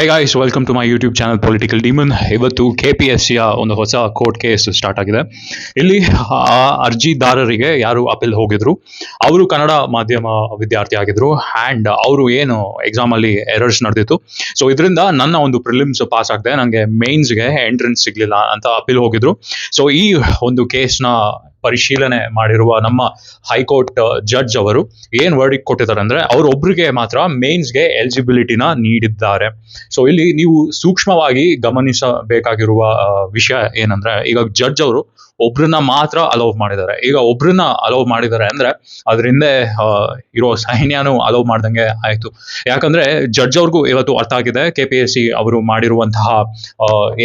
Hey guys, welcome to my YouTube channel political demon. ಇವತ್ತು KPSCಯ ಒಂದು ಹೊಸ ಕೋರ್ಟ್ ಕೇಸ್ ಸ್ಟಾರ್ಟ್ ಆಗಿದೆ. ಇಲ್ಲಿ ಅರ್ಜಿದಾರರಿಗೆ ಯಾರು ಅಪೀಲ್ ಹೋಗಿದ್ರು ಅವರು ಕನ್ನಡ ಮಾಧ್ಯಮ ವಿದ್ಯಾರ್ಥಿ ಆಗಿದ್ರು ಆ್ಯಂಡ್ ಅವರು ಏನು ಎಕ್ಸಾಮಲ್ಲಿ ಎರರ್ಸ್ ನಡೆದಿತ್ತು. ಸೊ ಇದರಿಂದ ನನ್ನ ಒಂದು ಪ್ರಿಲಿಮ್ಸ್ ಪಾಸ್ ಆಗದೆ ನನಗೆ ಮೇನ್ಸ್ಗೆ ಎಂಟ್ರೆನ್ಸ್ ಸಿಗಲಿಲ್ಲ ಅಂತ ಅಪೀಲ್ ಹೋಗಿದ್ರು. ಸೊ ಈ ಒಂದು ಕೇಸ್ನ ಪರಿಶೀಲನೆ ಮಾಡಿರುವ ನಮ್ಮ ಹೈಕೋರ್ಟ್ ಜಡ್ಜ್ ಅವರು ಏನ್ ವರ್ಡಿಕ್ಟ್ ಕೊಟ್ಟಿದ್ದಾರೆ ಅಂದ್ರೆ ಅವರೊಬ್ಬರಿಗೆ ಮಾತ್ರ ಮೇನ್ಸ್ಗೆ ಎಲಿಜಿಬಿಲಿಟಿನ ನೀಡಿದ್ದಾರೆ. ಸೊ ಇಲ್ಲಿ ನೀವು ಸೂಕ್ಷ್ಮವಾಗಿ ಗಮನಿಸಬೇಕಾಗಿರುವ ವಿಷಯ ಏನಂದ್ರೆ, ಈಗ ಜಡ್ಜ್ ಅವರು ಒಬ್ರನ್ನ ಮಾತ್ರ ಅಲೌ ಮಾಡಿದ್ದಾರೆ. ಈಗ ಒಬ್ರನ್ನ ಅಲೌ ಮಾಡಿದ್ದಾರೆ ಅಂದ್ರೆ ಅದರಿಂದ ಇರೋ ಸೈನ್ಯನೂ ಅಲೌ ಮಾಡ್ದಂಗೆ ಆಯ್ತು. ಯಾಕಂದ್ರೆ ಜಡ್ಜ್ ಅವ್ರಿಗೂ ಇವತ್ತು ಅರ್ಥ ಆಗಿದೆ KPSC ಅವರು ಮಾಡಿರುವಂತಹ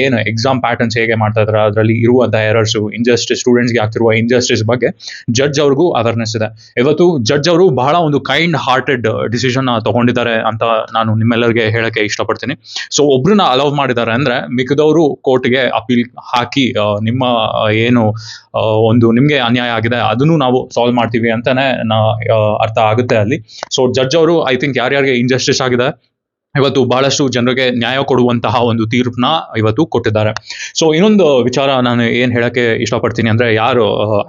ಏನು ಎಕ್ಸಾಮ್ ಪ್ಯಾಟರ್ನ್ಸ್ ಹೇಗೆ ಮಾಡ್ತಾ ಇದ್ದಾರೆ, ಅದರಲ್ಲಿ ಇರುವಂತಹ ಎರರ್ಸು, ಇಂಜಸ್ಟಿಸ್, ಸ್ಟೂಡೆಂಟ್ಸ್ಗೆ ಆಗ್ತಿರುವ ಇಂಜಸ್ಟಿಸ್ ಬಗ್ಗೆ ಜಡ್ಜ್ ಅವ್ರಿಗೂ ಅವೇರ್ನೆಸ್ ಇದೆ. ಇವತ್ತು ಜಡ್ಜ್ ಅವರು ಬಹಳ ಒಂದು ಕೈಂಡ್ ಹಾರ್ಟೆಡ್ ಡಿಸಿಷನ್ ತಗೊಂಡಿದ್ದಾರೆ ಅಂತ ನಾನು ನಿಮ್ಮೆಲ್ಲರಿಗೆ ಹೇಳಕ್ಕೆ ಇಷ್ಟಪಡ್ತೀನಿ. ಸೊ ಒಬ್ರನ್ನ ಅಲೌ ಮಾಡಿದ್ದಾರೆ ಅಂದ್ರೆ ಮಿಕ್ಕದವರು ಕೋರ್ಟ್ಗೆ ಅಪೀಲ್ ಹಾಕಿ ನಿಮ್ಮ ಏನು ಒಂದು ನಿಮ್ಗೆ ಅನ್ಯಾಯ ಆಗಿದೆ ಅದನ್ನು ನಾವು ಸಾಲ್ವ್ ಮಾಡ್ತೀವಿ ಅಂತಾನೆ ಅರ್ಥ ಆಗುತ್ತೆ ಅಲ್ಲಿ. ಸೊ ಜಡ್ಜ್ ಅವರು ಐ ಥಿಂಕ್ ಯಾರ್ಯಾರಿಗೆ ಇಂಜಸ್ಟಿಸ್ ಆಗಿದೆ ಇವತ್ತು ಬಹಳಷ್ಟು ಜನರಿಗೆ ನ್ಯಾಯ ಕೊಡುವಂತಹ ಒಂದು ತೀರ್ಪನ್ನ ಇವತ್ತು ಕೊಟ್ಟಿದ್ದಾರೆ. ಸೊ ಇನ್ನೊಂದು ವಿಚಾರ ನಾನು ಏನ್ ಹೇಳಕ್ಕೆ ಇಷ್ಟಪಡ್ತೀನಿ ಅಂದ್ರೆ, ಯಾರು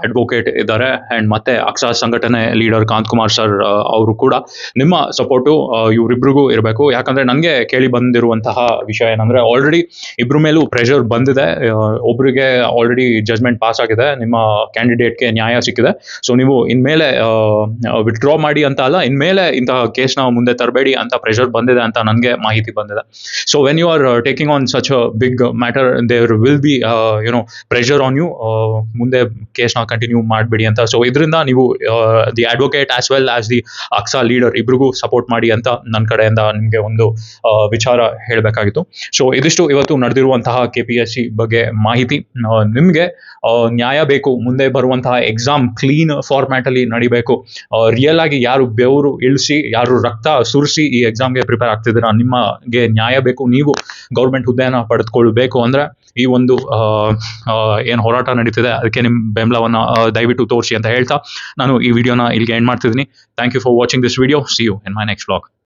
ಅಡ್ವೊಕೇಟ್ ಇದ್ದಾರೆ ಅಂಡ್ ಮತ್ತೆ ಅಕ್ಸಾ ಸಂಘಟನೆ ಲೀಡರ್ ಕಾಂತಕುಮಾರ್ ಸರ್ ಅವರು ಕೂಡ ನಿಮ್ಮ ಸಪೋರ್ಟು ಇವರಿಬ್ರಿಗೂ ಇರಬೇಕು. ಯಾಕಂದ್ರೆ ನನಗೆ ಕೇಳಿ ಬಂದಿರುವಂತಹ ವಿಷಯ ಏನಂದ್ರೆ, ಆಲ್ರೆಡಿ ಇಬ್ರ ಮೇಲೂ ಪ್ರೆಷರ್ ಬಂದಿದೆ. ಒಬ್ರಿಗೆ ಆಲ್ರೆಡಿ ಜಜ್ಮೆಂಟ್ ಪಾಸ್ ಆಗಿದೆ, ನಿಮ್ಮ ಕ್ಯಾಂಡಿಡೇಟ್ಗೆ ನ್ಯಾಯ ಸಿಕ್ಕಿದೆ. ಸೊ ನೀವು ಇನ್ಮೇಲೆ ವಿತ್ಡ್ರಾ ಮಾಡಿ ಅಂತ ಅಲ್ಲ, ಇನ್ಮೇಲೆ ಇಂತಹ ಕೇಸ್ನ ಮುಂದೆ ತರಬೇಡಿ ಅಂತ ಪ್ರೆಷರ್ ಬಂದಿದೆ ಅಂತ ನನಗೆ ಮಾಹಿತಿ ಬಂದಿದೆ. So when you are taking on such a big matter, there will be pressure on you, ಮುಂದೆ ಕೇಸ್ನ ಕಂಟಿನ್ಯೂ ಮಾಡಬೇಡಿ ಅಂತ. ಸೊ ಇದರಿಂದ ನೀವು the advocate as well as the ಅಕ್ಸಾ ಲೀಡರ್ ಇಬ್ರಿಗೂ ಸಪೋರ್ಟ್ ಮಾಡಿ ಅಂತ ನನ್ನ ಕಡೆಯಿಂದ ನಿಮಗೆ ಒಂದು ವಿಚಾರ ಹೇಳಬೇಕಾಗಿತ್ತು. ಸೊ ಇದಿಷ್ಟು ಇವತ್ತು ನಡೆದಿರುವಂತಹ KPSC ಬಗ್ಗೆ ಮಾಹಿತಿ. ನಿಮಗೆ ನ್ಯಾಯ ಬೇಕು, ಮುಂದೆ ಬರುವಂತಹ ಎಕ್ಸಾಮ್ ಕ್ಲೀನ್ ಫಾರ್ಮ್ಯಾಟ್ ಅಲ್ಲಿ ನಡಿಬೇಕು, ರಿಯಲ್ ಆಗಿ ಯಾರು ಬೆವರು ಇಳಿಸಿ, ಯಾರು ರಕ್ತ ಸುರಿಸಿ ಈ ಎಕ್ಸಾಮ್ಗೆ ಪ್ರಿಪೇರ್ ಆಗ್ತಿದ್ದೀರಾ, ನಿಮಗೆ ನ್ಯಾಯ ಬೇಕು, ನೀವು ಗೌರ್ಮೆಂಟ್ ಹುದ್ದೆಯನ್ನ ಪಡೆದುಕೊಳ್ಬೇಕು ಅಂದ್ರೆ ಈ ಒಂದು ಏನು ಹೋರಾಟ ನಡೀತಿದೆ ಅದಕ್ಕೆ ನಿಮ್ಮ ಬೆಂಬಲವನ್ನ ದಯವಿಟ್ಟು ತೋರಿಸಿ ಅಂತ ಹೇಳ್ತಾ ನಾನು ಈ ವಿಡಿಯೋನ ಇಲ್ಲಿಗೆ ಎಂಡ್ ಮಾಡ್ತಿದ್ದೀನಿ. Thank you for watching this video. See you in my next vlog.